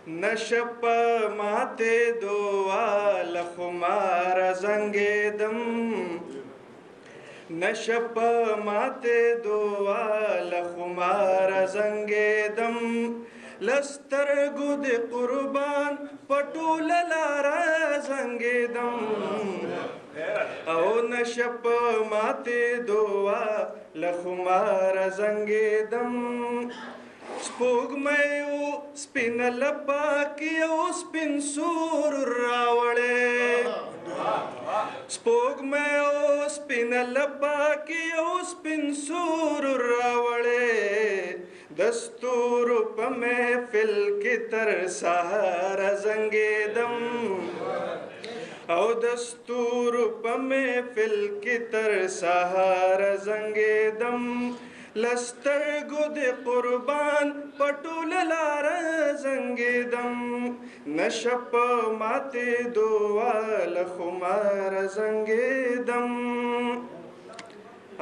نشپ ماته دوا لخمار زنګېدم نشپ ماته دوا لخمار زنګېدم لسترګو د قربان پټول لاره زنګېدم او نشپ ماته دوا لخمار زنګېدم سپوږمۍ او سپین لپاکي او سپین سور راوړې سپوږمۍ او سپین لپاکي او سپین سور راوړې دستور په محفل کې تر سهار زنګېدم او دستور په محفل کې تر سهار زنګېدم لسترګو د قربان پټول لاره زنګېدم نشپ ماته دوا لخمار زنګېدم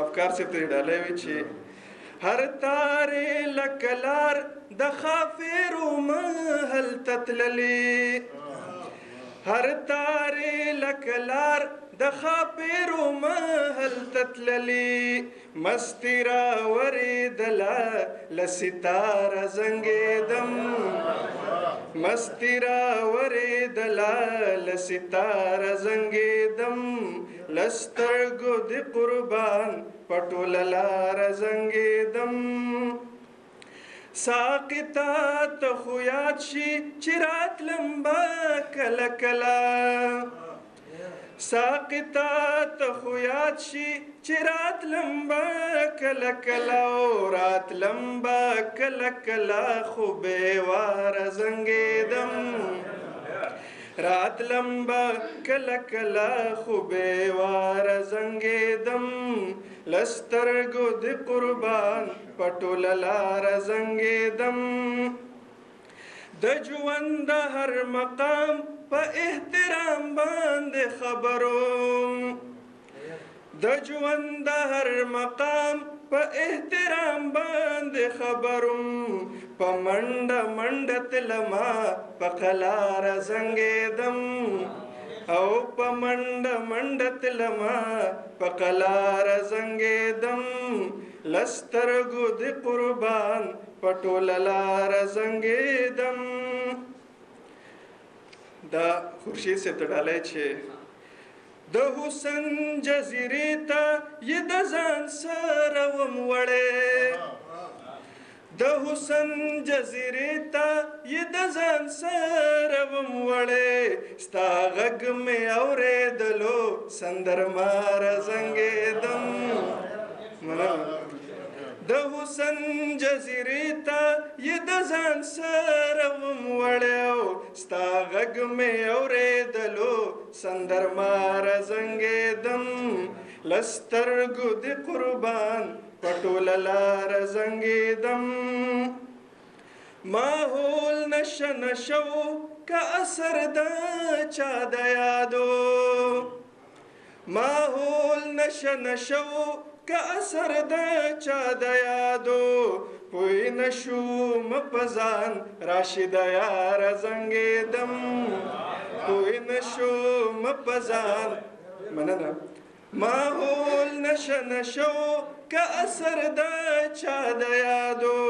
افکار سے ترې ډالۍ وي چې هر تارې لکلار د خافرو محل تتللي هر تارې لکلار د خاپیرو محل تتللی مستی راوریدله لستار زنګېدم مستی راوریدله لستار زنګېدم لسترګو د قربان پټول لاره زنګېدم ساقطا ته خو یاد شي چې راتلم به کله کله ساقطا ته خو یاد شي چې راتلم به کله کله او راتلم به کله کله خو بېواره زنګېدم راتلم به کله کله خو بېواره زنګېدم لسترګو د قربان پټول لاره زنګېدم د ژوند هر مقام په احترام باندې خبروم د ژوند هر مقام په احترام باندې خبروم په منډه منډه تلما په قلار زنګېدم او په منډه منډه تلما په قلار زنګېدم لسترګو د قربان پټول لاره زنګېدم دا خورشید صاحب ته ډالۍ چې د حسن جزیرې ته یې د ځان سره وم وړی د حسن جزیرې ته یې د ځان سره وم وړی ستا غږ مې اورېدلو سندرماره زنګېدم د حسن جزیرې ته یې د ځان سره وم وړی ستا غږ مې اورېدلو سندرماره زنګېدم لسترګو د قربان پټول لاره زنګېدم ماحول نشه نشو که اثر د چا د یادو ماحول نشه نشو که اثر د چا د یادو پوی نشوم په ځان راشد یاره زنګېدم پوی نشوم په ځان مننه ماحول نشه نشو که اثر د چا د یادو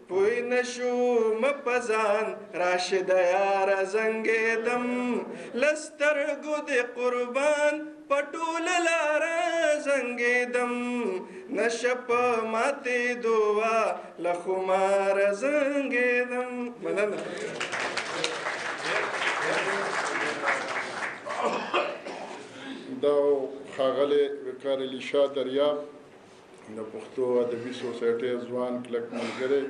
پوی نشوم په ځان راشد یاره زنګېدم لسترګو د قربان پټول لاره زنګېدم نشپ ماته دوا لخمار زنګېدم مننه دا ښاغلی وقار علي شاه دریاب د پښتو ادبي سوسایټۍ ځوان کلک ملګری